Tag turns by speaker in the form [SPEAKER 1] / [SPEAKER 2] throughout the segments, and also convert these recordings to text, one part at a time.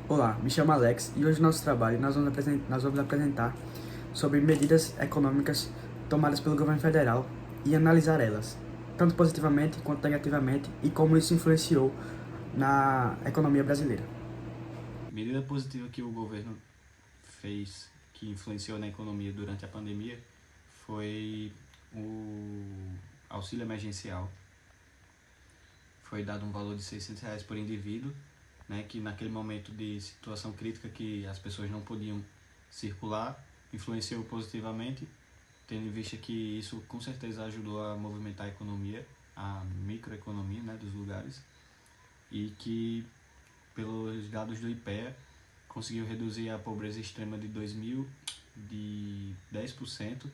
[SPEAKER 1] Olá, me chamo Alex e hoje no nosso trabalho nós vamos apresentar sobre medidas econômicas tomadas pelo governo federal e analisar elas, tanto positivamente quanto negativamente, e como isso influenciou na economia brasileira.
[SPEAKER 2] Medida positiva que o governo fez, que influenciou na economia durante a pandemia, foi o auxílio emergencial. Foi dado um valor de R$ 600 por indivíduo, né, que naquele momento de situação crítica que as pessoas não podiam circular, influenciou positivamente, tendo em vista que isso com certeza ajudou a movimentar a economia, a microeconomia, né, dos lugares, e que, pelos dados do IPEA, conseguiu reduzir a pobreza extrema de 10%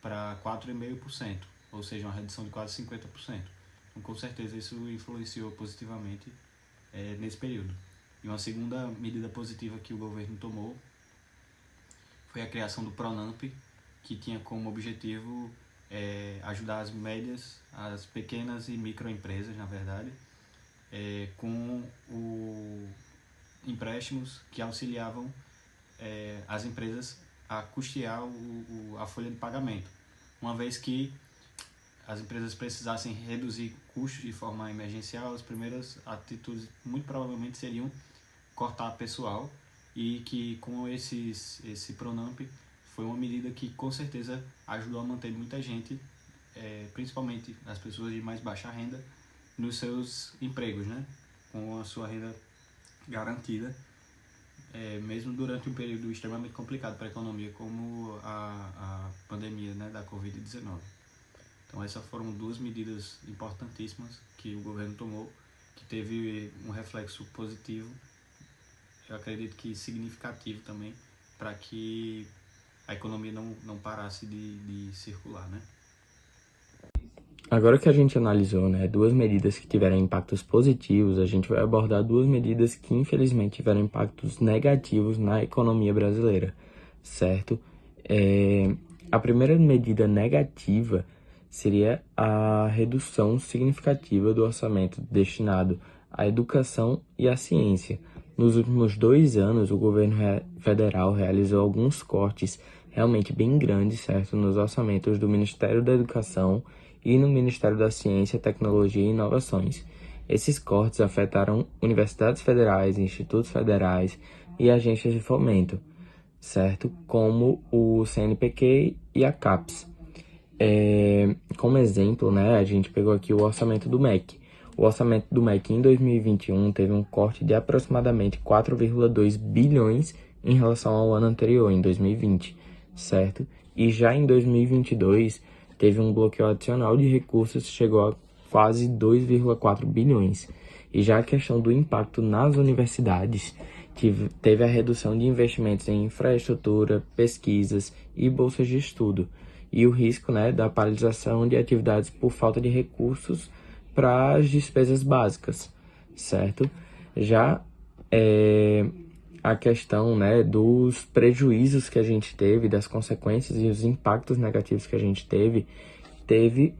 [SPEAKER 2] para 4,5%, ou seja, uma redução de quase 50%. Então, com certeza, isso influenciou positivamente nesse período. E uma segunda medida positiva que o governo tomou foi a criação do PRONAMP, que tinha como objetivo ajudar as pequenas e microempresas, na verdade, com empréstimos que auxiliavam as empresas a custear a folha de pagamento, uma vez que as empresas precisassem reduzir custos de forma emergencial. As primeiras atitudes muito provavelmente seriam cortar pessoal, e que com esse PRONAMP foi uma medida que com certeza ajudou a manter muita gente, principalmente as pessoas de mais baixa renda, nos seus empregos, né? Com a sua renda garantida, mesmo durante um período extremamente complicado para a economia, como a pandemia, né, da Covid-19. Então essas foram duas medidas importantíssimas que o governo tomou, que teve um reflexo positivo, eu acredito que significativo também, para que a economia não parasse de circular, né?
[SPEAKER 3] Agora que a gente analisou, né, duas medidas que tiveram impactos positivos, a gente vai abordar duas medidas que infelizmente tiveram impactos negativos na economia brasileira, certo? A primeira medida negativa seria a redução significativa do orçamento destinado à educação e à ciência. Nos últimos 2 anos, o governo federal realizou alguns cortes realmente bem grandes, certo, nos orçamentos do Ministério da Educação e no Ministério da Ciência, Tecnologia e Inovações. Esses cortes afetaram universidades federais, institutos federais e agências de fomento, certo? Como o CNPq e a CAPES. Como exemplo, né, a gente pegou aqui o orçamento do MEC. O orçamento do MEC em 2021 teve um corte de aproximadamente 4,2 bilhões em relação ao ano anterior, em 2020, certo? E já em 2022, teve um bloqueio adicional de recursos que chegou a quase 2,4 bilhões. E já a questão do impacto nas universidades, teve a redução de investimentos em infraestrutura, pesquisas e bolsas de estudo, e o risco, né, da paralisação de atividades por falta de recursos para as despesas básicas, certo? Já a questão, né, dos prejuízos que a gente teve, das consequências e os impactos negativos que a gente teve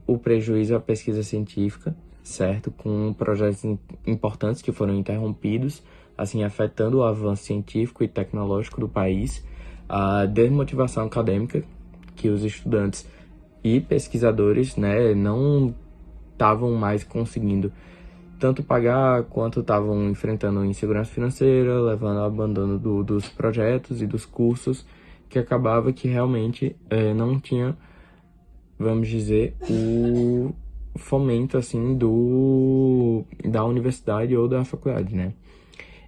[SPEAKER 3] o prejuízo à pesquisa científica, certo? Com projetos importantes que foram interrompidos, assim, afetando o avanço científico e tecnológico do país, a desmotivação acadêmica, que os estudantes e pesquisadores, né, não estavam mais conseguindo tanto pagar quanto estavam enfrentando insegurança financeira, levando ao abandono dos projetos e dos cursos, que acabava que realmente não tinha, vamos dizer, o fomento assim da universidade ou da faculdade, né?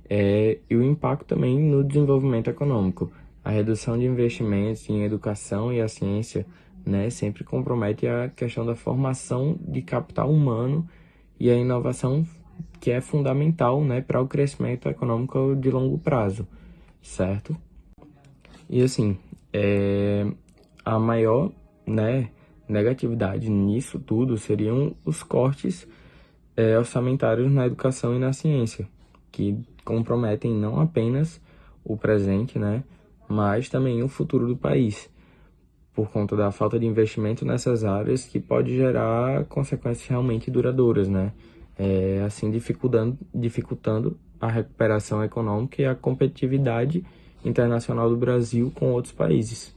[SPEAKER 3] E o impacto também no desenvolvimento econômico. A redução de investimentos em educação e a ciência, né, sempre compromete a questão da formação de capital humano e a inovação, que é fundamental, né, para o crescimento econômico de longo prazo, certo? E assim, a maior, né, negatividade nisso tudo seriam os cortes orçamentários na educação e na ciência, que comprometem não apenas o presente, né, mas também o futuro do país, por conta da falta de investimento nessas áreas, que pode gerar consequências realmente duradouras, né, assim dificultando a recuperação econômica e a competitividade internacional do Brasil com outros países.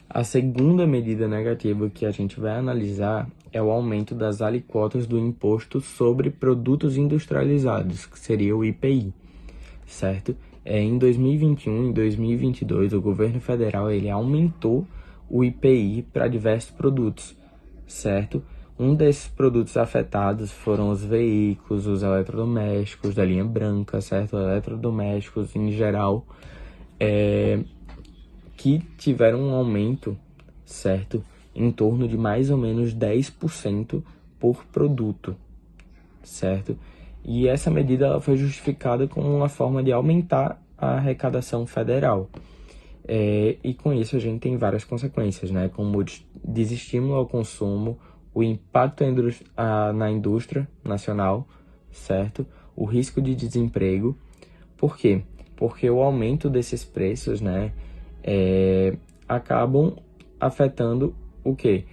[SPEAKER 3] A segunda medida negativa que a gente vai analisar é o aumento das alíquotas do imposto sobre produtos industrializados, que seria o IPI, certo? Em 2021 e 2022, o governo federal ele aumentou o IPI para diversos produtos, certo? Um desses produtos afetados foram os veículos, os eletrodomésticos da linha branca, certo? Eletrodomésticos em geral, que tiveram um aumento, certo? Em torno de mais ou menos 10% por produto, certo? E essa medida ela foi justificada como uma forma de aumentar a arrecadação federal. E com isso a gente tem várias consequências, né? Como o desestímulo ao consumo, o impacto na indústria nacional, certo? O risco de desemprego. Por quê? Porque o aumento desses preços, né, acabam afetando o quê?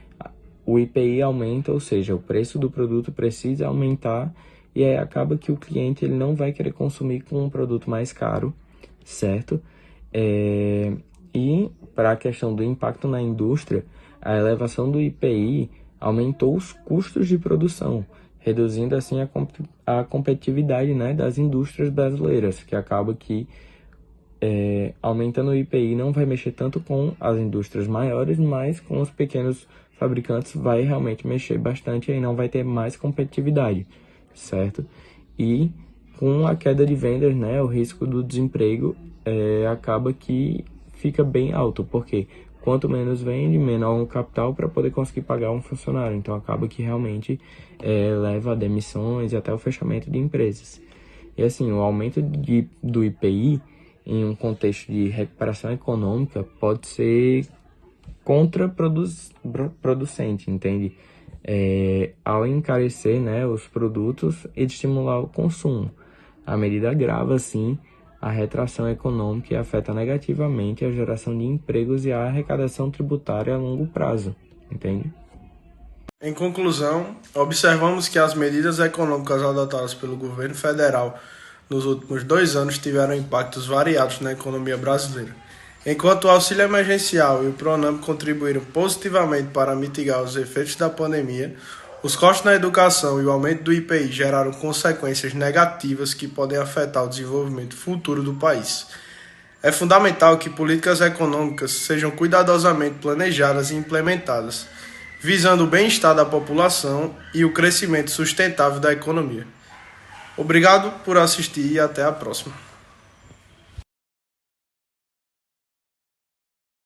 [SPEAKER 3] O IPI aumenta, ou seja, o preço do produto precisa aumentar e aí acaba que o cliente ele não vai querer consumir com um produto mais caro, certo? E para a questão do impacto na indústria, a elevação do IPI aumentou os custos de produção, reduzindo assim a competitividade, né, das indústrias brasileiras, que acaba que aumentando o IPI não vai mexer tanto com as indústrias maiores, mas com os pequenos fabricantes vai realmente mexer bastante e aí não vai ter mais competitividade, certo? E com a queda de vendas, né, o risco do desemprego acaba que fica bem alto, porque quanto menos vende, menor o capital para poder conseguir pagar um funcionário. Então acaba que realmente leva a demissões e até o fechamento de empresas. E assim, o aumento do IPI em um contexto de recuperação econômica pode ser contraproducente, entende? Ao encarecer, né, os produtos e de estimular o consumo. A medida agrava, assim, a retração econômica e afeta negativamente a geração de empregos e a arrecadação tributária a longo prazo, entende?
[SPEAKER 4] Em conclusão, observamos que as medidas econômicas adotadas pelo governo federal nos últimos 2 anos tiveram impactos variados na economia brasileira. Enquanto o auxílio emergencial e o Pronampe contribuíram positivamente para mitigar os efeitos da pandemia, os custos na educação e o aumento do IPI geraram consequências negativas que podem afetar o desenvolvimento futuro do país. É fundamental que políticas econômicas sejam cuidadosamente planejadas e implementadas, visando o bem-estar da população e o crescimento sustentável da economia. Obrigado por assistir e até a próxima.